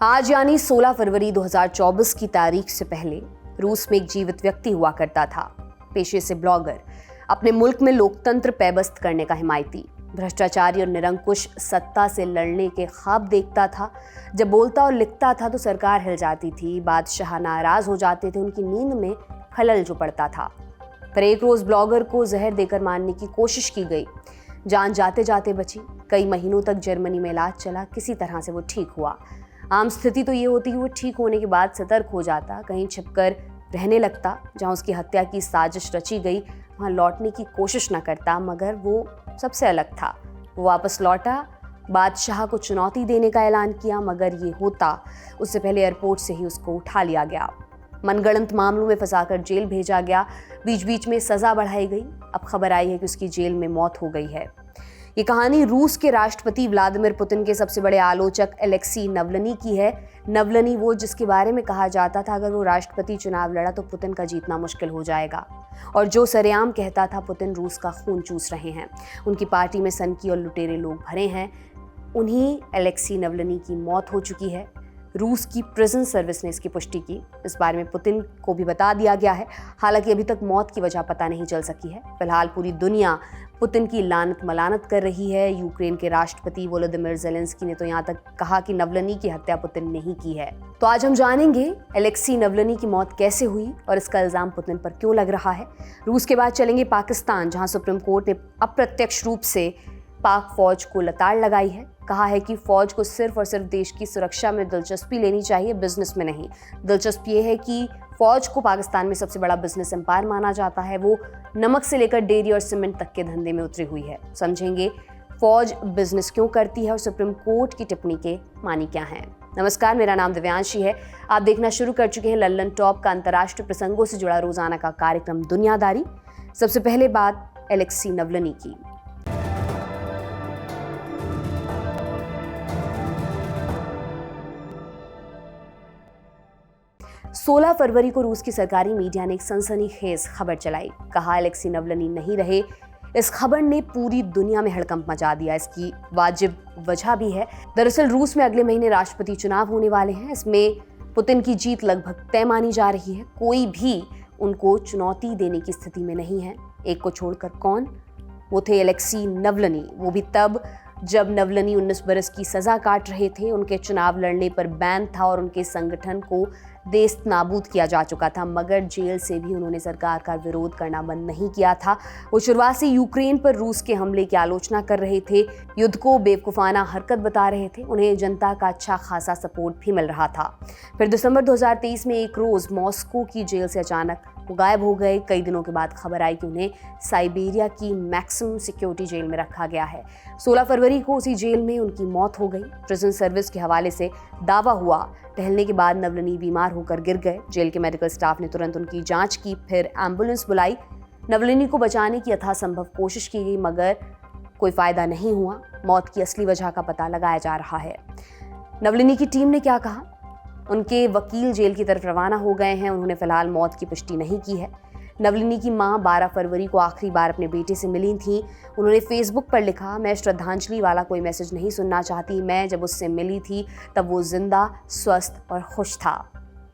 आज यानी 16 फरवरी 2024 की तारीख से पहले रूस में एक जीवित व्यक्ति हुआ करता था। पेशे से ब्लॉगर, अपने मुल्क में लोकतंत्र पैबस्त करने का हिमायती, भ्रष्टाचारी और निरंकुश सत्ता से लड़ने के ख्वाब देखता था। जब बोलता और लिखता था तो सरकार हिल जाती थी, बादशाह नाराज हो जाते थे, उनकी नींद में खलल जो पड़ता था। पर एक रोज ब्लॉगर को जहर देकर मारने की कोशिश की गई। जान जाते जाते बची। कई महीनों तक जर्मनी में इलाज चला, किसी तरह से वो ठीक हुआ। आम स्थिति तो ये होती कि वो ठीक होने के बाद सतर्क हो जाता, कहीं छिपकर रहने लगता। जहां उसकी हत्या की साजिश रची गई वहां लौटने की कोशिश न करता, मगर वो सबसे अलग था। वो वापस लौटा, बादशाह को चुनौती देने का ऐलान किया, मगर ये होता उससे पहले एयरपोर्ट से ही उसको उठा लिया गया। मनगढ़ंत मामलों में फंसाकर जेल भेजा गया। बीच बीच में सजा बढ़ाई गई। अब खबर आई है कि उसकी जेल में मौत हो गई है। ये कहानी रूस के राष्ट्रपति व्लादिमीर पुतिन के सबसे बड़े आलोचक एलेक्सी नवलनी की है। नवलनी वो जिसके बारे में कहा जाता था अगर वो राष्ट्रपति चुनाव लड़ा तो पुतिन का जीतना मुश्किल हो जाएगा, और जो सरेआम कहता था पुतिन रूस का खून चूस रहे हैं, उनकी पार्टी में सनकी और लुटेरे लोग भरे हैं। उन्हीं एलेक्सी नवलनी की मौत हो चुकी है। रूस की प्रिजन सर्विस ने इसकी पुष्टि की। इस बारे में पुतिन को भी बता दिया गया है। हालांकि अभी तक मौत की वजह पता नहीं चल सकी है। फिलहाल पूरी दुनिया पुतिन की लानत मलानत कर रही है। यूक्रेन के राष्ट्रपति वोलोदिमीर ज़ेलेंस्की ने तो यहाँ तक कहा कि नवलनी की हत्या पुतिन ने ही की है। तो आज हम जानेंगे एलेक्सी नवलनी की मौत कैसे हुई और इसका इल्जाम पुतिन पर क्यों लग रहा है। रूस के बाद चलेंगे पाकिस्तान, जहाँ सुप्रीम कोर्ट ने अप्रत्यक्ष रूप से पाक फौज को लताड़ लगाई है। कहा है कि फौज को सिर्फ और सिर्फ देश की सुरक्षा में दिलचस्पी लेनी चाहिए, बिजनेस में नहीं। दिलचस्पी ये है कि फौज को पाकिस्तान में सबसे बड़ा बिजनेस एम्पायर माना जाता है। वो नमक से लेकर डेयरी और सीमेंट तक के धंधे में उतरी हुई है। समझेंगे फौज बिजनेस क्यों करती है और सुप्रीम कोर्ट की टिप्पणी के मानी क्या हैं। नमस्कार, मेरा नाम दिव्यांशी है। आप देखना शुरू कर चुके हैं लल्लन टॉप का अंतर्राष्ट्रीय प्रसंगों से जुड़ा रोजाना का कार्यक्रम दुनियादारी। सबसे पहले बात एलेक्सी नवलनी की। 16 फरवरी को रूस की सरकारी मीडिया ने एक सनसनीखेज खबर चलाई। कहा एलेक्सी नवलनी नहीं रहे। इस खबर ने पूरी दुनिया में हड़कंप मचा दिया। इसकी वाजिब वजह भी है। दरअसल रूस में अगले महीने राष्ट्रपति चुनाव होने वाले हैं। इसमें पुतिन की जीत लगभग तय मानी जा रही है। कोई भी उनको चुनौती देने की स्थिति में नहीं है। एक को छोड़कर कौन? वो थे एलेक्सी नवलनी। वो भी तब जब नवलनी 19 बरस की सजा काट रहे थे। उनके चुनाव लड़ने पर बैन था और उनके संगठन को देश नाबूद किया जा चुका था, मगर जेल से भी उन्होंने सरकार का विरोध करना बंद नहीं किया था। वो शुरुआत से यूक्रेन पर रूस के हमले की आलोचना कर रहे थे, युद्ध को बेवकूफ़ाना हरकत बता रहे थे। उन्हें जनता का अच्छा खासा सपोर्ट भी मिल रहा था। फिर दिसंबर 2023 में एक रोज़ मॉस्को की जेल से अचानक वो गायब हो गए। कई दिनों के बाद खबर आई कि उन्हें साइबेरिया की मैक्सिमम सिक्योरिटी जेल में रखा गया है। 16 फरवरी को उसी जेल में उनकी मौत हो गई। प्रिजन सर्विस के हवाले से दावा हुआ टहलने के बाद नवलनी बीमार होकर गिर गए। जेल के मेडिकल स्टाफ ने तुरंत उनकी जांच की, फिर एम्बुलेंस बुलाई। नवलनी को बचाने की यथासंभव कोशिश की गई, मगर कोई फायदा नहीं हुआ। मौत की असली वजह का पता लगाया जा रहा है। नवलनी की टीम ने क्या कहा? उनके वकील जेल की तरफ रवाना हो गए हैं। उन्होंने फिलहाल मौत की पुष्टि नहीं की है। नवलनी की मां 12 फरवरी को आखिरी बार अपने बेटे से मिली थी। उन्होंने फेसबुक पर लिखा, मैं श्रद्धांजलि वाला कोई मैसेज नहीं सुनना चाहती। मैं जब उससे मिली थी तब वो जिंदा, स्वस्थ और खुश था।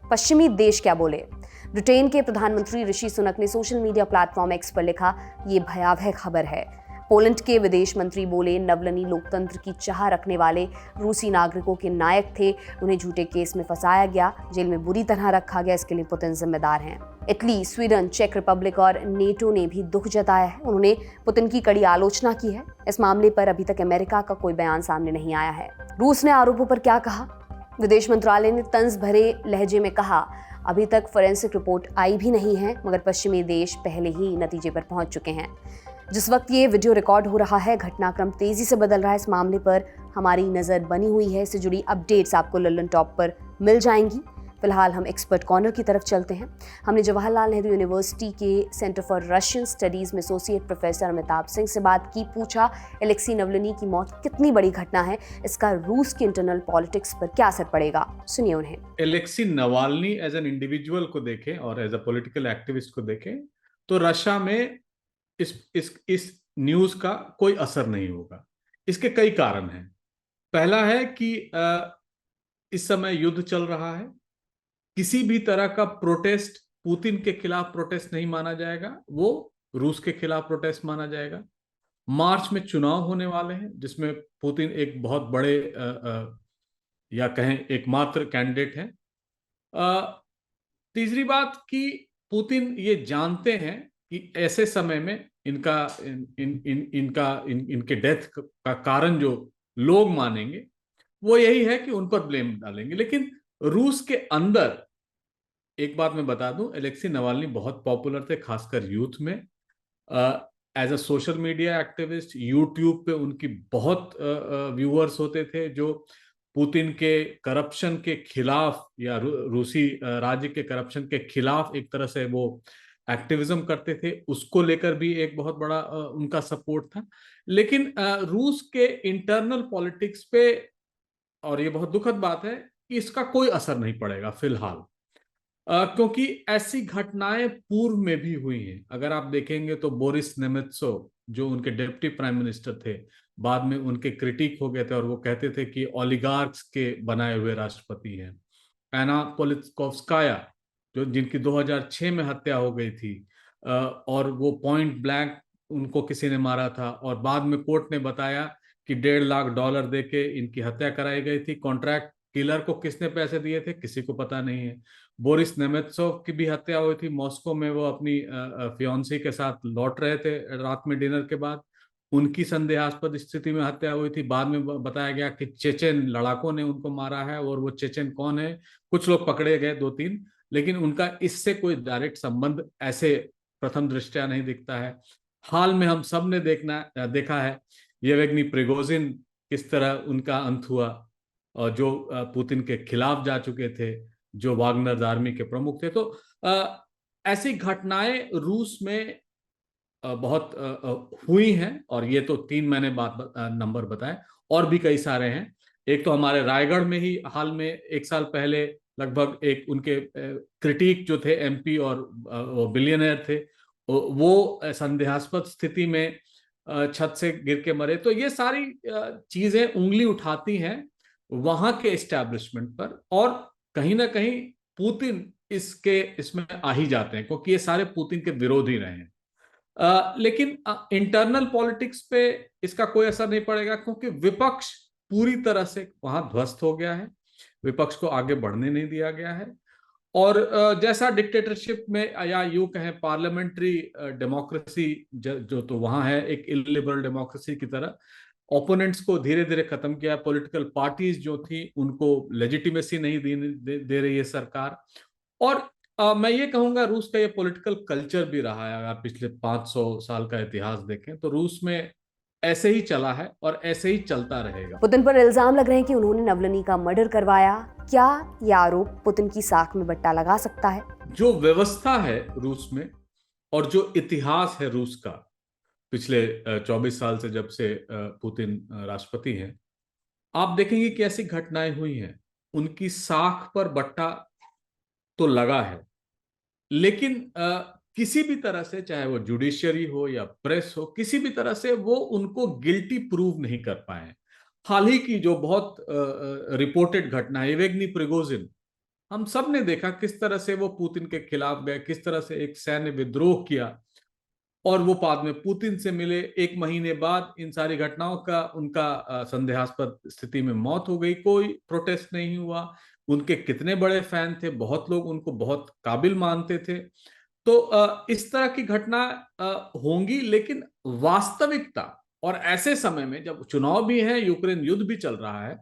पश्चिमी देश क्या बोले? ब्रिटेन के प्रधानमंत्री ऋषि सुनक ने सोशल मीडिया प्लेटफॉर्म एक्स पर लिखा, ये भयावह खबर है। पोलैंड के विदेश मंत्री बोले, नवलनी लोकतंत्र की चाह रखने वाले रूसी नागरिकों के नायक थे। उन्हें झूठे केस में फंसाया गया, जेल में बुरी तरह रखा गया। इसके लिए पुतिन जिम्मेदार हैं। इटली, स्वीडन, चेक रिपब्लिक और नेटो ने भी दुख जताया है। उन्होंने पुतिन की कड़ी आलोचना की है। इस मामले पर अभी तक अमेरिका का कोई बयान सामने नहीं आया है। रूस ने आरोपों पर क्या कहा? विदेश मंत्रालय ने तंज भरे लहजे में कहा, अभी तक फोरेंसिक रिपोर्ट आई भी नहीं है, मगर पश्चिमी देश पहले ही नतीजे पर पहुंच चुके हैं। जिस वक्त ये वीडियो रिकॉर्ड हो रहा है, घटनाक्रम तेजी से बदल रहा है। इस मामले पर हमारी नज़र बनी हुई है। इससे जुड़ी अपडेट्स आपको लल्लन टॉप पर मिल जाएंगी। फिलहाल हम एक्सपर्ट कॉर्नर की तरफ चलते हैं। हमने जवाहरलाल नेहरू यूनिवर्सिटी के सेंटर फॉर रशियन स्टडीज़ में एसोसिएट प्रोफेसर अमिताभ सिंह से बात की। पूछा, एलेक्सी नवलनी की मौत कितनी बड़ी घटना है, इसका रूस की इंटरनल पॉलिटिक्स पर क्या असर पड़ेगा? सुनिए उन्हें। Alexei Navalny as an individual को देखें और एज अ पॉलिटिकल एक्टिविस्ट को देखें तो रशिया में इस न्यूज का कोई असर नहीं होगा। इसके कई कारण हैं। पहला है कि इस समय युद्ध चल रहा है, किसी भी तरह का प्रोटेस्ट पुतिन के खिलाफ प्रोटेस्ट नहीं माना जाएगा, वो रूस के खिलाफ प्रोटेस्ट माना जाएगा। मार्च में चुनाव होने वाले हैं जिसमें पुतिन एक बहुत बड़े या कहें एकमात्र कैंडिडेट हैं। तीसरी बात कि पुतिन ये जानते हैं कि ऐसे समय में इनका इनके डेथ का कारण जो लोग मानेंगे वो यही है कि उन पर ब्लेम डालेंगे। लेकिन रूस के अंदर एक बात मैं बता दूं, एलेक्सी नवाल्नी बहुत पॉपुलर थे, खासकर यूथ में। As a social media activist YouTube पे उनकी बहुत व्यूअर्स होते थे जो पुतिन के करप्शन के खिलाफ या रूसी राज्य के करप्शन के खिलाफ एक तरह से वो एक्टिविज्म करते थे। उसको लेकर भी एक बहुत बड़ा उनका सपोर्ट था। लेकिन रूस के इंटरनल पॉलिटिक्स पे, और ये बहुत दुखद बात है, कि इसका कोई असर नहीं पड़ेगा फिलहाल, क्योंकि ऐसी घटनाएं पूर्व में भी हुई हैं। अगर आप देखेंगे तो बोरिस नेमेत्सोव जो उनके डिप्टी प्राइम मिनिस्टर थे, बाद में उनके क्रिटिक हो गए थे और वो कहते थे कि ओलिगार्क्स के बनाए हुए राष्ट्रपति हैं। एना पोलित्कोवस्काया जो जिनकी 2006 में हत्या हो गई थी, और वो पॉइंट ब्लैंक उनको किसी ने मारा था और बाद में कोर्ट ने बताया कि $1.5 लाख देके इनकी हत्या कराई गई थी। कॉन्ट्रैक्ट किलर को किसने पैसे दिए थे किसी को पता नहीं है। बोरिस नेमेत्सोव की भी हत्या हुई थी मॉस्को में, वो अपनी फियांसी के साथ लौट रहे थे रात में डिनर के बाद, उनकी संदेहास्पद स्थिति में हत्या हुई थी। बाद में बताया गया कि चेचेन लड़ाकों ने उनको मारा है, और वो चेचेन कौन है, कुछ लोग पकड़े गए 2-3, लेकिन उनका इससे कोई डायरेक्ट संबंध ऐसे प्रथम दृष्टया नहीं दिखता है। हाल में हम सब ने देखा है येवगेनी प्रिगोजिन किस तरह उनका अंत हुआ, और जो पुतिन के खिलाफ जा चुके थे, जो वागनर आर्मी के प्रमुख थे। तो ऐसी घटनाएं रूस में बहुत हुई हैं, और ये तो 3 मैंने नंबर बताए, और भी कई सारे हैं। एक तो हमारे रायगढ़ में ही हाल में 1 साल पहले लगभग एक उनके क्रिटिक जो थे एमपी और वो बिलियनर थे, वो संदेहास्पद स्थिति में छत से गिर के मरे। तो ये सारी चीजें उंगली उठाती हैं वहां के एस्टैब्लिशमेंट पर, और कहीं ना कहीं पुतिन इसमें आ ही जाते हैं क्योंकि ये सारे पुतिन के विरोधी रहे हैं। लेकिन इंटरनल पॉलिटिक्स पे इसका कोई असर नहीं पड़ेगा क्योंकि विपक्ष पूरी तरह से वहां ध्वस्त हो गया है, विपक्ष को आगे बढ़ने नहीं दिया गया है। और जैसा डिक्टेटरशिप में या यूं कहें पार्लियामेंट्री डेमोक्रेसी जो तो वहां है, एक इलिबरल डेमोक्रेसी की तरह ओपोनेंट्स को धीरे धीरे खत्म किया। पॉलिटिकल पार्टीज जो थी उनको लेजिटिमेसी नहीं दे रही है सरकार। और मैं ये कहूंगा रूस का ये पॉलिटिकल कल्चर भी रहा है। अगर पिछले 500 साल का इतिहास देखें तो रूस में ऐसे ही चला है और ऐसे ही चलता रहेगा। पुतिन पर इल्जाम लग रहे हैं कि उन्होंने नवलनी का मर्डर करवाया। क्या यह आरोप पुतिन की साख में बट्टा लगा सकता है? जो व्यवस्था है रूस में और जो इतिहास है रूस का पिछले 24 साल से, जब से पुतिन राष्ट्रपति हैं, आप देखेंगे कि ऐसी घटनाएं हुई हैं, उनकी साख पर बट्टा तो लगा है। लेकिन किसी भी तरह से, चाहे वो जुडिशियरी हो या प्रेस हो, किसी भी तरह से वो उनको गिल्टी प्रूव नहीं कर पाए। हाल ही की जो बहुत रिपोर्टेड घटना है येवगेनी प्रिगोजिन, हम सब ने देखा किस तरह से वो पुतिन के खिलाफ गए, किस तरह से एक सैन्य विद्रोह किया, और वो बाद में पुतिन से मिले। 1 महीने बाद इन सारी घटनाओं का उनका संदेहास्पद स्थिति में मौत हो गई, कोई प्रोटेस्ट नहीं हुआ। उनके कितने बड़े फैन थे, बहुत लोग उनको बहुत काबिल मानते थे। तो इस तरह की घटना होंगी, लेकिन वास्तविकता और ऐसे समय में जब चुनाव भी है, यूक्रेन युद्ध भी चल रहा है,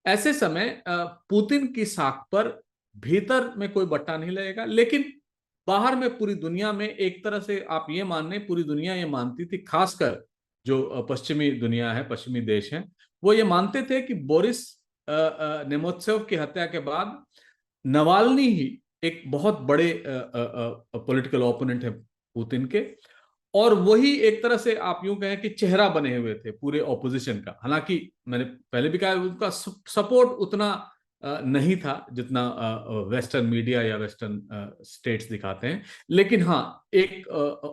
ऐसे समय पुतिन की साख पर भीतर में कोई बट्टा नहीं लगेगा। लेकिन बाहर में पूरी दुनिया में एक तरह से आप ये मान लें, पूरी दुनिया ये मानती थी, खासकर जो पश्चिमी दुनिया है, पश्चिमी देश हैं, वो ये मानते थे कि बोरिस नेमोत्सेव की हत्या के बाद नवाल्नी ही एक बहुत बड़े पॉलिटिकल ओपोनेंट है पुतिन के, और वही एक तरह से आप यूं कहें कि चेहरा बने हुए थे पूरे ऑपोजिशन का। हालांकि मैंने पहले भी कहा उनका सपोर्ट उतना नहीं था जितना वेस्टर्न मीडिया या वेस्टर्न स्टेट्स दिखाते हैं, लेकिन हाँ, एक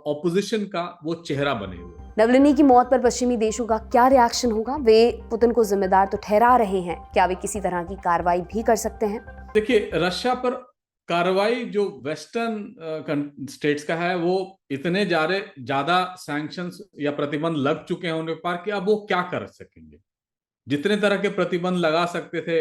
ऑपोजिशन का वो चेहरा बने हुए। नवलिनी की मौत पर पश्चिमी देशों का क्या रिएक्शन होगा? वे पुतिन को जिम्मेदार तो ठहरा रहे हैं, क्या वे किसी तरह की कार्रवाई भी कर सकते हैं? देखिए, रशिया पर कार्रवाई जो वेस्टर्न स्टेट्स का है, वो इतने ज्यादा सैंक्शंस या प्रतिबंध लग चुके हैं उनके पार कि अब वो क्या कर सकेंगे। जितने तरह के प्रतिबंध लगा सकते थे,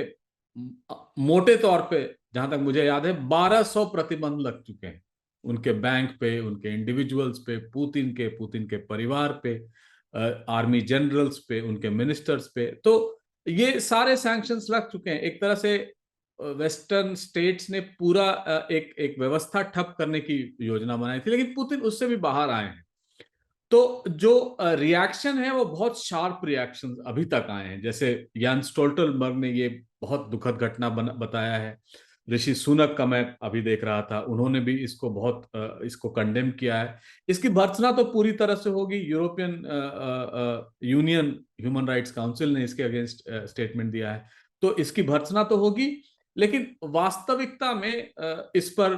मोटे तौर पे जहां तक मुझे याद है 1200 प्रतिबंध लग चुके हैं उनके बैंक पे, उनके इंडिविजुअल्स पे, पुतिन के परिवार पे, आर्मी जनरल्स पे, उनके मिनिस्टर्स पे। तो ये सारे सैंक्शंस लग चुके हैं। एक तरह से वेस्टर्न स्टेट्स ने पूरा एक व्यवस्था ठप करने की योजना बनाई थी, लेकिन पुतिन उससे भी बाहर आए हैं। तो जो रिएक्शन है वो बहुत शार्प रिएक्शन अभी तक आए हैं। जैसे यान स्टोल्टनबर्ग ने ये बहुत दुखद घटना बताया है। ऋषि सुनक का मैं अभी देख रहा था, उन्होंने भी इसको कंडेम किया है। इसकी भर्त्सना तो पूरी तरह से होगी। European union human rights council ने इसके अगेंस्ट स्टेटमेंट दिया है, तो इसकी भर्त्सना तो होगी। लेकिन वास्तविकता में इस पर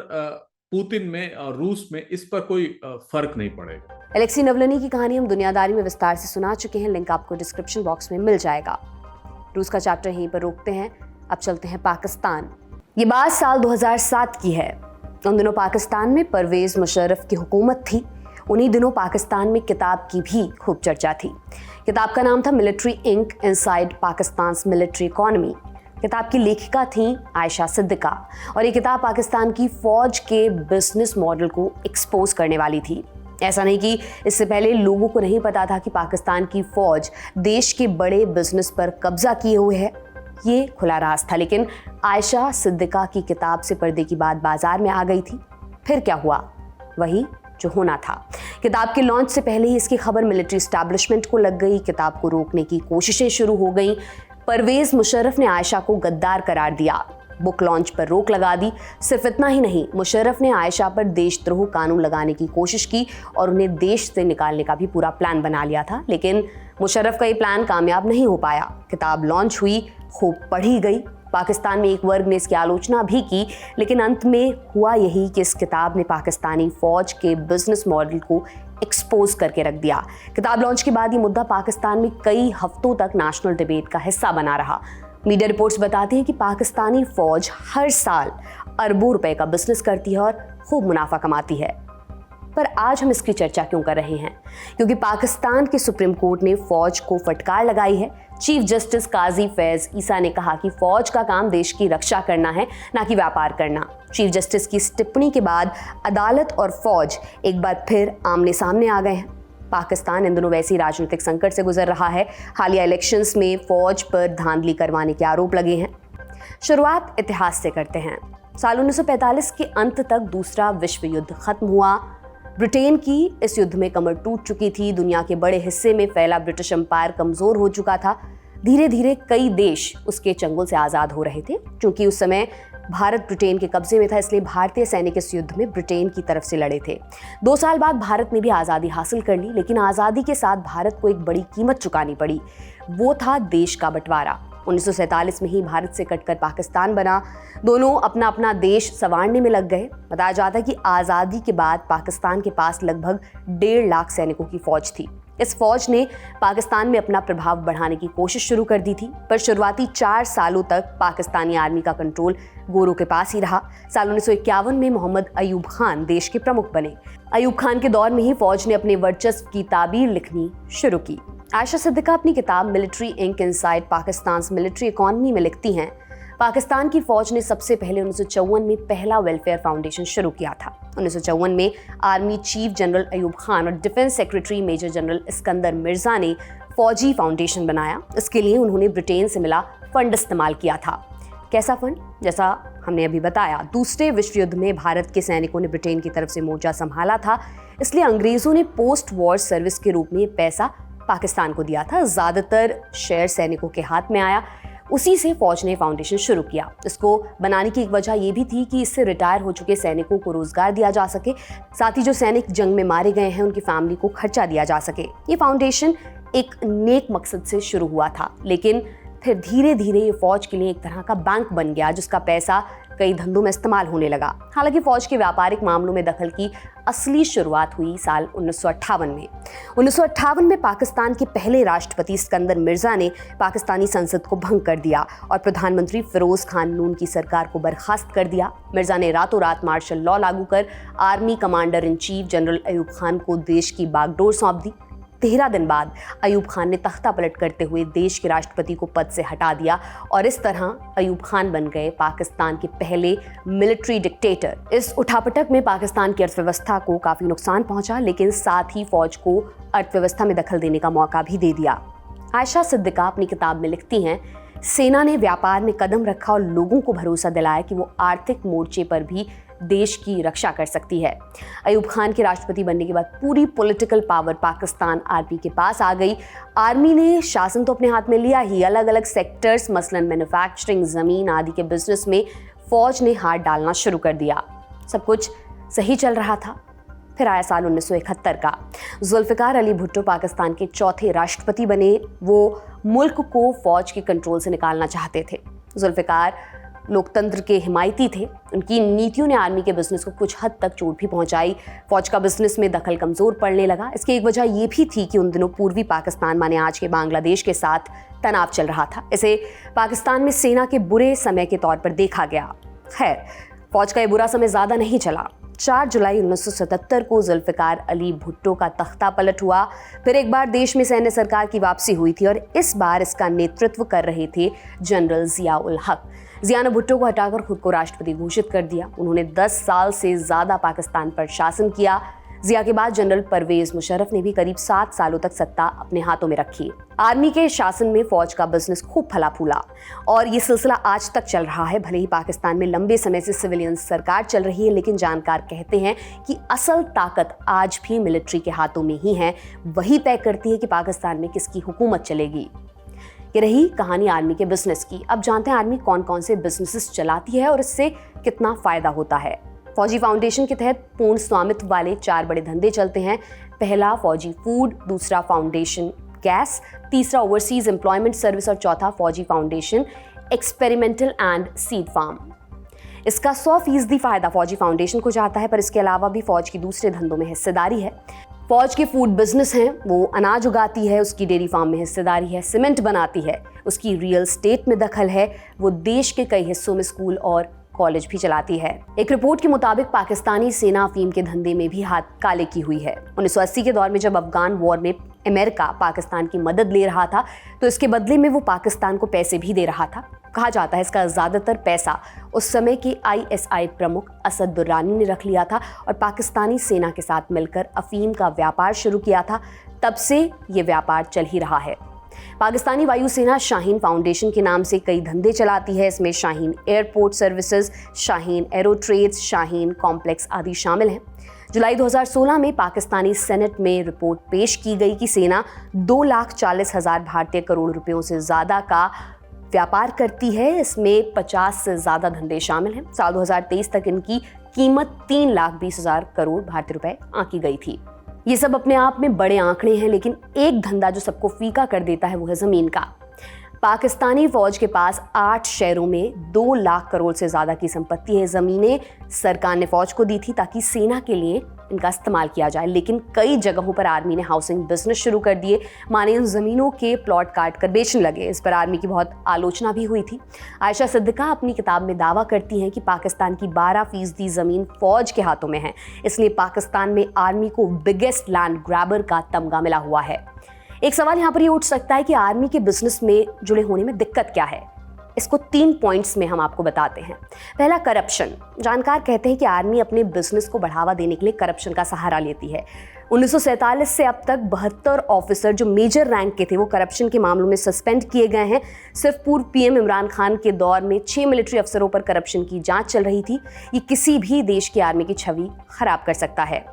पुतिन में और रूस में इस पर कोई फर्क नहीं पड़ेगा। एलेक्सी नवलनी की कहानी हम दुनियादारी में विस्तार से सुना चुके हैं, लिंक आपको डिस्क्रिप्शन बॉक्स में मिल जाएगा। रूस का चैप्टर यहीं पर रोकते हैं, अब चलते हैं पाकिस्तान। ये बात साल 2007 की है। उन दिनों पाकिस्तान में परवेज मुशर्रफ की हुकूमत थी। उन्हीं दिनों पाकिस्तान में किताब की भी खूब चर्चा थी। किताब का नाम था military inc inside Pakistan's military economy. किताब की लेखिका थी आयशा सिद्दीका, और ये किताब पाकिस्तान की फौज के बिजनेस मॉडल को एक्सपोज करने वाली थी। ऐसा नहीं कि इससे पहले लोगों को नहीं पता था कि पाकिस्तान की फौज देश के बड़े बिजनेस पर कब्जा किए हुए है, ये खुला राज था। लेकिन आयशा सिद्दीका की किताब से पर्दे की बात बाजार में आ गई थी। फिर क्या हुआ? वही जो होना था। किताब के लॉन्च से पहले ही इसकी खबर मिलिट्री एस्टैब्लिशमेंट को लग गई। किताब को रोकने की कोशिशें शुरू हो गई। परवेज मुशर्रफ ने आयशा को गद्दार करार दिया, बुक लॉन्च पर रोक लगा दी। सिर्फ इतना ही नहीं, मुशर्रफ ने आयशा पर देशद्रोह कानून लगाने की कोशिश की और उन्हें देश से निकालने का भी पूरा प्लान बना लिया था। लेकिन मुशर्रफ का ये प्लान कामयाब नहीं हो पाया। किताब लॉन्च हुई, खूब पढ़ी गई। पाकिस्तान में एक वर्ग ने इसकी आलोचना भी की, लेकिन अंत में हुआ यही कि इस किताब ने पाकिस्तानी फौज के बिजनेस मॉडल को एक्सपोज करके रख दिया। किताब लॉन्च के बाद ये मुद्दा पाकिस्तान में कई हफ्तों तक नेशनल डिबेट का हिस्सा बना रहा। मीडिया रिपोर्ट्स बताती हैं कि पाकिस्तानी फौज हर साल अरबों रुपए का बिजनेस करती है और खूब मुनाफा कमाती है। पर आज हम इसकी चर्चा क्यों कर रहे हैं? क्योंकि पाकिस्तान के सुप्रीम कोर्ट ने फौज को फटकार लगाई है। चीफ जस्टिस काजी फैज ईसा ने कहा कि फौज का काम देश की रक्षा करना है, ना कि व्यापार करना। चीफ जस्टिस की इस टिप्पणी के बाद अदालत और फौज एक बार फिर आमने सामने आ गए हैं। पाकिस्तान इन दिनों वैसी राजनीतिक संकट से गुजर रहा है। हालिया इलेक्शंस में फौज पर धांधली करवाने के आरोप लगे हैं। शुरुआत इतिहास से करते हैं। साल 1945 के अंत तक दूसरा विश्व युद्ध खत्म हुआ। ब्रिटेन की इस युद्ध में कमर टूट चुकी थी। दुनिया के बड़े हिस्से में फैला ब्रिटिश एम्पायर कमजोर हो चुका था। धीरे धीरे कई देश उसके चंगुल से आज़ाद हो रहे थे। क्योंकि उस समय भारत ब्रिटेन के कब्जे में था, इसलिए भारतीय सैनिक इस युद्ध में ब्रिटेन की तरफ से लड़े थे। 2 साल बाद भारत ने भी आज़ादी हासिल कर ली, लेकिन आज़ादी के साथ भारत को एक बड़ी कीमत चुकानी पड़ी। वो था देश का बंटवारा। 1947 में ही भारत से कटकर पाकिस्तान बना। दोनों अपना अपना देश संवारने में लग गए। बताया जाता है कि आज़ादी के बाद पाकिस्तान के पास लगभग 1.5 लाख सैनिकों की फौज थी। इस फौज ने पाकिस्तान में अपना प्रभाव बढ़ाने की कोशिश शुरू कर दी थी, पर शुरुआती 4 सालों तक पाकिस्तानी आर्मी का कंट्रोल गोरों के पास ही रहा। साल 1951 में मोहम्मद अयूब खान देश के प्रमुख बने। अयूब खान के दौर में ही फौज ने अपने वर्चस्व की ताबीर लिखनी शुरू की। आयशा सिद्दीका अपनी किताब military inc inside Pakistan's military economy में लिखती हैं, पाकिस्तान की फौज ने सबसे पहले 1954 में पहला वेलफेयर फाउंडेशन शुरू किया था। 1954 में army chief general Ayub Khan और defence secretary major general Iskander Mirza ने फौजी फाउंडेशन बनाया। इसके लिए उन्होंने ब्रिटेन से मिला फंड इस्तेमाल किया था। कैसा फंड? जैसा हमने अभी बताया, दूसरे विश्व युद्ध में भारत के सैनिकों ने ब्रिटेन की तरफ से मोर्चा संभाला था, इसलिए अंग्रेजों ने पोस्ट वॉर सर्विस के रूप में पैसा पाकिस्तान को दिया था। ज्यादातर शेयर सैनिकों के हाथ में आया। उसी से फौज ने फाउंडेशन शुरू किया। इसको बनाने की एक वजह यह भी थी कि इससे रिटायर हो चुके सैनिकों को रोजगार दिया जा सके, साथ ही जो सैनिक जंग में मारे गए हैं उनकी फैमिली को खर्चा दिया जा सके। ये फाउंडेशन एक नेक मकसद से शुरू हुआ था, लेकिन फिर धीरे धीरे ये फौज के लिए एक तरह का बैंक बन गया, जिसका पैसा कई धंधों में इस्तेमाल होने लगा। हालांकि फौज के व्यापारिक मामलों में दखल की असली शुरुआत हुई साल 1958 में। 1958 में पाकिस्तान के पहले राष्ट्रपति सिकंदर मिर्जा ने पाकिस्तानी संसद को भंग कर दिया और प्रधानमंत्री फिरोज खान नून की सरकार को बर्खास्त कर दिया। मिर्जा ने रातों रात मार्शल लॉ लागू कर army commander in chief general Ayub Khan को देश की बागडोर सौंप दी। 13 दिन बाद अयूब खान ने तख्ता पलट करते हुए देश के राष्ट्रपति को पद से हटा दिया और इस तरह अयूब खान बन गए पाकिस्तान के पहले मिलिट्री डिक्टेटर। इस उठापटक में पाकिस्तान की अर्थव्यवस्था को काफी नुकसान पहुंचा, लेकिन साथ ही फौज को अर्थव्यवस्था में दखल देने का मौका भी दे दिया। आयशा सिद्दीका अपनी किताब में लिखती हैं, सेना ने व्यापार में कदम रखा और लोगों को भरोसा दिलाया कि वो आर्थिक मोर्चे पर भी देश की रक्षा कर सकती है। अयूब खान के राष्ट्रपति बनने के बाद पूरी पॉलिटिकल पावर पाकिस्तान आर्मी के पास आ गई। आर्मी ने शासन तो अपने हाथ में लिया ही, अलग अलग सेक्टर्स मसलन मैन्युफैक्चरिंग, जमीन आदि के बिजनेस में फौज ने हाथ डालना शुरू कर दिया। सब कुछ सही चल रहा था। फिर आया साल 1971 का। जुल्फिकार अली भुट्टो पाकिस्तान के चौथे राष्ट्रपति बने। वो मुल्क को फौज के कंट्रोल से निकालना चाहते थे। जुल्फिकार लोकतंत्र के हिमायती थे। उनकी नीतियों ने आर्मी के बिजनेस को कुछ हद तक चोट भी पहुंचाई। फौज का बिजनेस में दखल कमजोर पड़ने लगा। इसकी एक वजह ये भी थी कि उन दिनों पूर्वी पाकिस्तान माने आज के बांग्लादेश के साथ तनाव चल रहा था। इसे पाकिस्तान में सेना के बुरे समय के तौर पर देखा गया। खैर, फौज का ये बुरा समय ज्यादा नहीं चला। 4 जुलाई 1977 को जुल्फिकार अली भुट्टो का तख्ता पलट हुआ। फिर एक बार देश में सैन्य सरकार की वापसी हुई थी और इस बार इसका नेतृत्व कर रहे थे जनरल जिया उल हक। जिया ने भुट्टो को हटाकर खुद को राष्ट्रपति घोषित कर दिया। उन्होंने 10 साल से ज्यादा पाकिस्तान पर शासन किया। जिया के बाद जनरल परवेज मुशर्रफ ने भी करीब 7 सालों तक सत्ता अपने हाथों में रखी। आर्मी के शासन में फौज का बिजनेस खूब फला फूला और ये सिलसिला आज तक चल रहा है। भले ही पाकिस्तान में लंबे समय से सिविलियन सरकार चल रही है, लेकिन जानकार कहते हैं कि असल ताकत आज भी मिलिट्री के हाथों में ही है। वही तय करती है कि पाकिस्तान में किसकी हुकूमत चलेगी। ये रही कहानी आर्मी के बिजनेस की। अब जानते हैं आर्मी कौन कौन से बिजनेसेस चलाती है और इससे कितना फायदा होता है। फौजी फाउंडेशन के तहत पूर्ण स्वामित्व वाले 4 बड़े धंधे चलते हैं। पहला फौजी फूड, दूसरा फाउंडेशन गैस, तीसरा ओवरसीज एम्प्लॉयमेंट सर्विस और चौथा Fauji foundation experimental and seed farm. इसका 100% फायदा फौजी फाउंडेशन को जाता है, पर इसके अलावा भी फौज की दूसरे धंधों में हिस्सेदारी है। फौज के फूड बिजनेस हैं, वो अनाज उगाती है, उसकी डेयरी फार्म में हिस्सेदारी है, सीमेंट बनाती है, उसकी रियल एस्टेट में दखल है, वो देश के कई हिस्सों में स्कूल और कॉलेज भी चलाती है। एक रिपोर्ट के मुताबिक पाकिस्तानी सेना अफीम के धंधे में भी हाथ काले की हुई है। 1980 के दौर में जब अफगान वॉर में अमेरिका पाकिस्तान की मदद ले रहा था, तो इसके बदले में वो पाकिस्तान को पैसे भी दे रहा था। कहा जाता है इसका ज्यादातर पैसा उस समय के ISI प्रमुख असद दुर्रानी ने रख लिया था और पाकिस्तानी सेना के साथ मिलकर अफीम का व्यापार शुरू किया था। तब से ये व्यापार चल ही रहा है। पाकिस्तानी वायुसेना शाहीन फाउंडेशन के नाम से कई धंधे चलाती है। इसमें Shaheen airport services, Shaheen aero trades, Shaheen complex आदि शामिल हैं। जुलाई 2016 में पाकिस्तानी सेनेट में रिपोर्ट पेश की गई कि सेना 2,40,000 भारतीय करोड़ रुपयों से ज्यादा का व्यापार करती है। इसमें 50 से ज्यादा धंधे शामिल हैं। साल 2023 तक इनकी कीमत 3,20,000 करोड़ भारतीय रुपए आंकी गई थी। ये सब अपने आप में बड़े आंकड़े हैं, लेकिन एक धंधा जो सबको फीका कर देता है वो है जमीन का। पाकिस्तानी फौज के पास 8 शहरों में 2 लाख करोड़ से ज्यादा की संपत्ति है। जमीनें सरकार ने फौज को दी थी ताकि सेना के लिए इनका इस्तेमाल किया जाए, लेकिन कई जगहों पर आर्मी ने हाउसिंग बिजनेस शुरू कर दिए। माने इन जमीनों के प्लॉट काट कर बेचने लगे। इस पर आर्मी की बहुत आलोचना भी हुई थी। आयशा सिद्दीका अपनी किताब में दावा करती हैं कि पाकिस्तान की 12% जमीन फौज के हाथों में है, इसलिए पाकिस्तान में आर्मी को बिगेस्ट लैंड ग्रैबर का तमगा मिला हुआ है। एक सवाल यहाँ पर ये उठ सकता है कि आर्मी के बिजनेस में जुड़े होने में दिक्कत क्या है। इसको 3 पॉइंट्स में हम आपको बताते हैं। पहला, करप्शन। जानकार कहते हैं कि आर्मी अपने बिजनेस को बढ़ावा देने के लिए करप्शन का सहारा लेती है। 1947 से अब तक 72 ऑफिसर जो मेजर रैंक के थे वो करप्शन के मामलों में सस्पेंड किए गए हैं। सिर्फ पूर्व PM इमरान खान के दौर में 6 मिलिट्री अफसरों पर करप्शन की जांच चल रही थी। ये किसी भी देश की आर्मी की छवि खराब कर सकता है।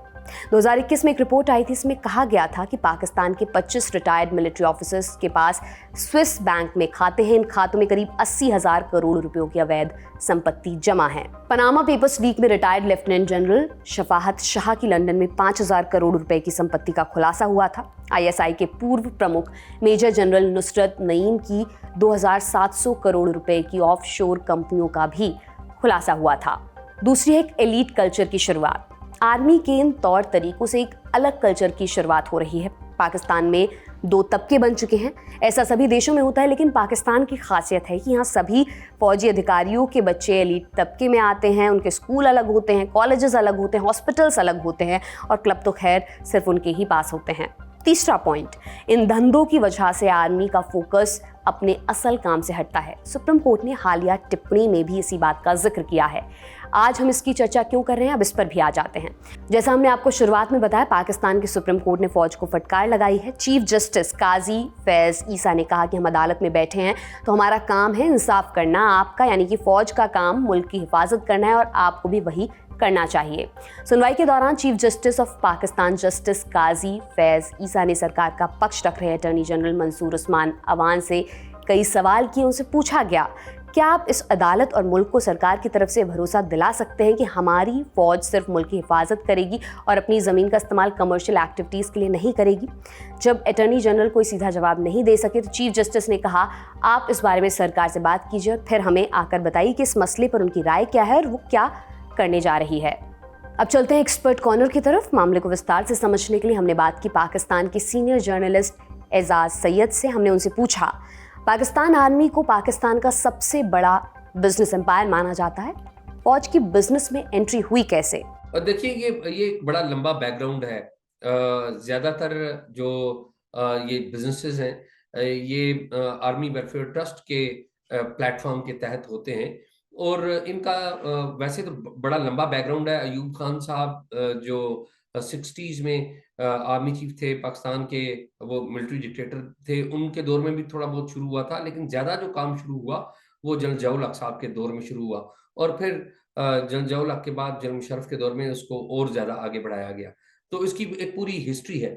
2021 में एक रिपोर्ट आई थी, इसमें कहा गया था कि पाकिस्तान के 25 रिटायर्ड मिलिट्री ऑफिसर्स के पास स्विस बैंक में खाते हैं। इन खातों में करीब 80,000 करोड़ रुपयों की अवैध संपत्ति जमा है। पनामा पेपर्स लीक में रिटायर्ड लेफ्टिनेंट जनरल शफाहत शाह की लंदन में 5,000 करोड़ रुपए की संपत्ति का खुलासा हुआ था। ISI के पूर्व प्रमुख मेजर जनरल नुसरत नईम की 2,700 करोड़ रुपए की ऑफशोर कंपनियों का भी खुलासा हुआ था। दूसरी है एक एलीट कल्चर की शुरुआत। आर्मी के इन तौर तरीकों से एक अलग कल्चर की शुरुआत हो रही है। पाकिस्तान में 2 तबके बन चुके हैं। ऐसा सभी देशों में होता है, लेकिन पाकिस्तान की खासियत है कि यहाँ सभी फौजी अधिकारियों के बच्चे एलीट तबके में आते हैं। उनके स्कूल अलग होते हैं, कॉलेजेस अलग होते हैं, हॉस्पिटल्स अलग होते हैं और क्लब तो खैर सिर्फ उनके ही पास होते हैं। तीसरा पॉइंट, इन धंधों की वजह से आर्मी का फोकस अपने असल काम से हटता है। सुप्रीम कोर्ट ने हालिया टिप्पणी में भी इसी बात का जिक्र किया है। आज हम इसकी चर्चा क्यों कर रहे हैं, अब इस पर भी आ जाते हैं। जैसा हमने आपको शुरुआत में बताया, पाकिस्तान के सुप्रीम कोर्ट ने फौज को फटकार लगाई है। चीफ जस्टिस काजी फैज ईसा ने कहा कि हम अदालत में बैठे हैं तो हमारा काम है इंसाफ करना। आपका यानी कि फौज का काम मुल्क की हिफाजत करना है और आपको भी वही करना चाहिए। सुनवाई के दौरान chief justice of Pakistan justice Qazi Faez Isa ने सरकार का पक्ष रख रहे अटॉर्नी जनरल मंसूर उस्मान अवान से कई सवाल किए। उनसे पूछा गया, क्या आप इस अदालत और मुल्क को सरकार की तरफ से भरोसा दिला सकते हैं कि हमारी फौज सिर्फ मुल्क की हिफाजत करेगी और अपनी ज़मीन का इस्तेमाल कमर्शियल एक्टिविटीज़ के लिए नहीं करेगी? जब अटॉर्नी जनरल कोई सीधा जवाब नहीं दे सके तो चीफ जस्टिस ने कहा, आप इस बारे में सरकार से बात कीजिए और फिर हमें आकर बताइए कि इस मसले पर उनकी राय क्या है और वो क्या करने जा रही है। अब चलते हैं एक्सपर्ट कॉर्नर की तरफ। मामले को विस्तार से समझने के लिए हमने बात की पाकिस्तान के सीनियर जर्नलिस्ट एजाज सैयद से। हमने उनसे पूछा, पाकिस्तान आर्मी को पाकिस्तान का सबसे बड़ा बिजनेस एम्पायर माना जाता है, फौज की बिजनेस में एंट्री हुई कैसे? और देखिए, ये एक बड़ा लंबा बैकग्राउंड है। ज़्यादातर जो ये बिजनेसेस हैं, ये आर्मी वेलफेयर ट्रस्ट के प्लेटफॉर्म के तहत होते हैं और इनका वैसे तो बड़ा लंबा बैकग्राउंड है। अयूब खान साहब जो 60s में आर्मी चीफ थे पाकिस्तान के, वो मिलिट्री डिक्टेटर थे, उनके दौर में भी थोड़ा बहुत शुरू हुआ था, लेकिन ज़्यादा जो काम शुरू हुआ वो जनरल ज़िया-उल-हक साहब के दौर में शुरू हुआ और फिर जनरल ज़िया-उल-हक के बाद जनरल मुशर्रफ के दौर में उसको और ज़्यादा आगे बढ़ाया गया। तो इसकी एक पूरी हिस्ट्री है।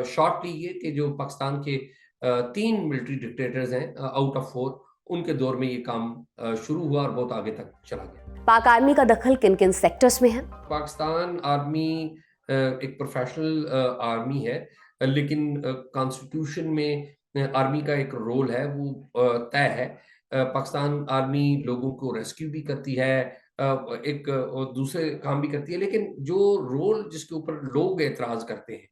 शॉर्टली ये कि जो पाकिस्तान के 3 मिलिट्री डिक्टेटर्स हैं आउट ऑफ 4, उनके दौर में ये काम शुरू हुआ और बहुत आगे तक चला गया। पाक आर्मी का दखल किन किन सेक्टर्स में है? पाकिस्तान आर्मी एक प्रोफेशनल आर्मी है, लेकिन कॉन्स्टिट्यूशन में आर्मी का एक रोल है, वो तय है। पाकिस्तान आर्मी लोगों को रेस्क्यू भी करती है, एक और दूसरे काम भी करती है, लेकिन जो रोल जिसके ऊपर लोग एतराज़ करते हैं,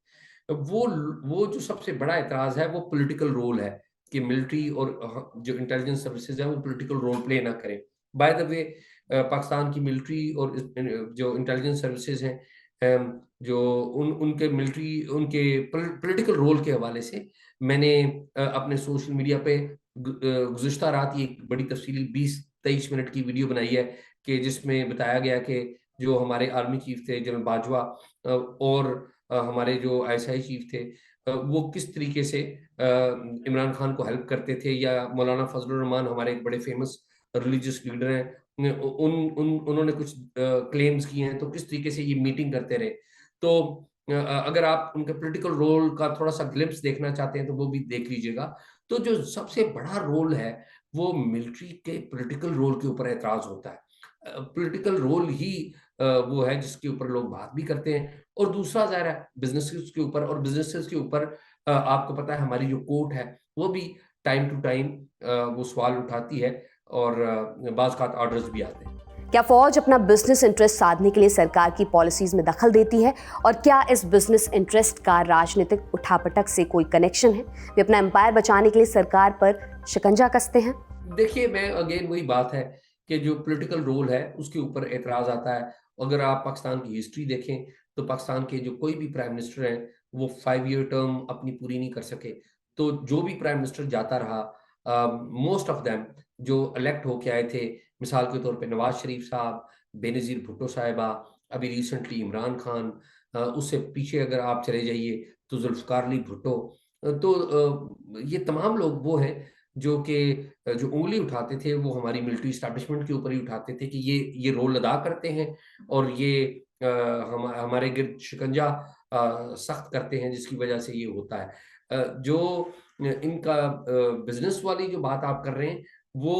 वो जो सबसे बड़ा एतराज़ है वो पॉलिटिकल रोल है कि मिलिट्री और जो इंटेलिजेंस सर्विसेज है वो पॉलिटिकल रोल प्ले ना करें। बाय द वे, पाकिस्तान की मिलिट्री और जो इंटेलिजेंस सर्विसेज हैं, जो उनके मिलिट्री उनके पॉलिटिकल रोल के हवाले से मैंने अपने सोशल मीडिया पे गुज़िश्ता रात ही एक बड़ी तफसीली 20-23 मिनट की वीडियो बनाई है कि जिसमें बताया गया कि जो हमारे आर्मी चीफ थे जनरल बाजवा और हमारे जो ISI चीफ थे, वो किस तरीके से इमरान खान को हेल्प करते थे, या मौलाना फजलुर रहमान हमारे एक बड़े फेमस रिलीजियस लीडर हैं, उन्होंने कुछ क्लेम्स किए हैं, तो किस तरीके से ये मीटिंग करते रहे। तो अगर आप उनके पॉलिटिकल रोल का थोड़ा सा ग्लिम्स देखना चाहते हैं तो वो भी देख लीजिएगा। तो जो सबसे बड़ा रोल है वो मिलिट्री के पॉलिटिकल रोल के ऊपर एतराज़ होता है। पॉलिटिकल रोल ही वो है जिसके ऊपर लोग बात भी करते हैं, और दूसरा ज़ाहिर है बिजनेसेस के ऊपर, और बिजनेसेस के ऊपर आपको पता है हमारी जो कोर्ट है वो भी टाइम टू टाइम वो सवाल उठाती है और बाज़ औक़ात ऑर्डर्स भी आते हैं। क्या फौज अपना बिजनेस इंटरेस्ट साधने के लिए सरकार की पॉलिसीज में दखल देती है, और क्या इस बिजनेस इंटरेस्ट का राजनीतिक उठापटक से कोई कनेक्शन है? वे अपना एम्पायर बचाने के लिए सरकार पर शिकंजा कसते हैं? देखिए, मैं अगेन वही बात है कि जो पॉलिटिकल रोल है उसके ऊपर एतराज़ आता है। अगर आप पाकिस्तान की हिस्ट्री देखें तो पाकिस्तान के जो कोई भी प्राइम मिनिस्टर हैं वो 5 ईयर टर्म अपनी पूरी नहीं कर सके। तो जो भी प्राइम मिनिस्टर जाता रहा, मोस्ट ऑफ देम जो इलेक्ट होके आए थे, मिसाल के तौर पे नवाज शरीफ साहब, बेनज़ीर भुट्टो साहिबा, अभी रिसेंटली इमरान खान, उससे पीछे अगर आप चले जाइए तो जुल्फ़िकार अली भुट्टो, तो ये तमाम लोग वो हैं जो उंगली उठाते थे वो हमारी मिलिट्री एस्टैब्लिशमेंट के ऊपर ही उठाते थे कि ये रोल अदा करते हैं और ये हमारे गिर्द शिकंजा सख्त करते हैं जिसकी वजह से ये होता है। जो इनका बिजनेस वाली जो बात आप कर रहे हैं वो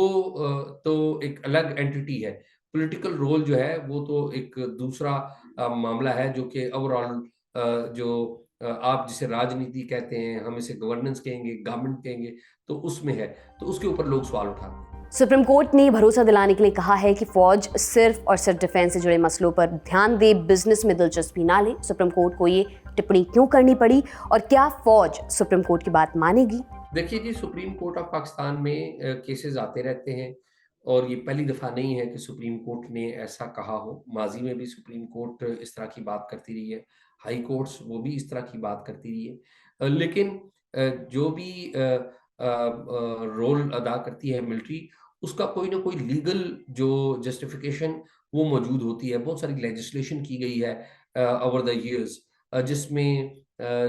तो एक अलग एंटिटी है। पॉलिटिकल रोल जो है वो तो एक दूसरा मामला है जो कि ओवरऑल जो आप जिसे राजनीति कहते हैं, हम इसे गवर्नेंस कहेंगे, गवर्नमेंट कहेंगे, तो उसमें है, तो उसके ऊपर लोग सवाल उठाते हैं। सुप्रीम कोर्ट ने भरोसा दिलाने के लिए कहा है कि फौज सिर्फ और सिर्फ डिफेंस से जुड़े मसलों पर ध्यान दे, बिजनेस में दिलचस्पी ना ले। सुप्रीम कोर्ट को ये टिप्पणी क्यों करनी पड़ी और क्या फौज सुप्रीम कोर्ट की बात मानेगी? देखिए जी, सुप्रीम कोर्ट ऑफ पाकिस्तान में केसेस आते रहते हैं और ये पहली दफ़ा नहीं है कि सुप्रीम कोर्ट ने ऐसा कहा हो। माज़ी में भी सुप्रीम कोर्ट इस तरह की बात करती रही है, हाई कोर्ट्स वो भी इस तरह की बात करती रही है। लेकिन जो भी रोल अदा करती है मिलिट्री, उसका कोई ना कोई लीगल जो जस्टिफिकेशन वो मौजूद होती है। बहुत सारी लेजिस्लेशन की गई है ओवर द ईयर्स जिसमें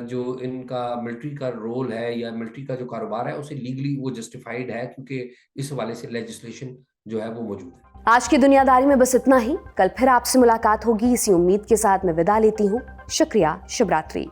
जो इनका मिलिट्री का रोल है या मिलिट्री का जो कारोबार है उसे लीगली वो जस्टिफाइड है क्योंकि इस हवाले से लेजिस्लेशन जो है वो मौजूद है। आज की दुनियादारी में बस इतना ही। कल फिर आपसे मुलाकात होगी, इसी उम्मीद के साथ मैं विदा लेती हूँ। शुक्रिया, शुभ रात्रि।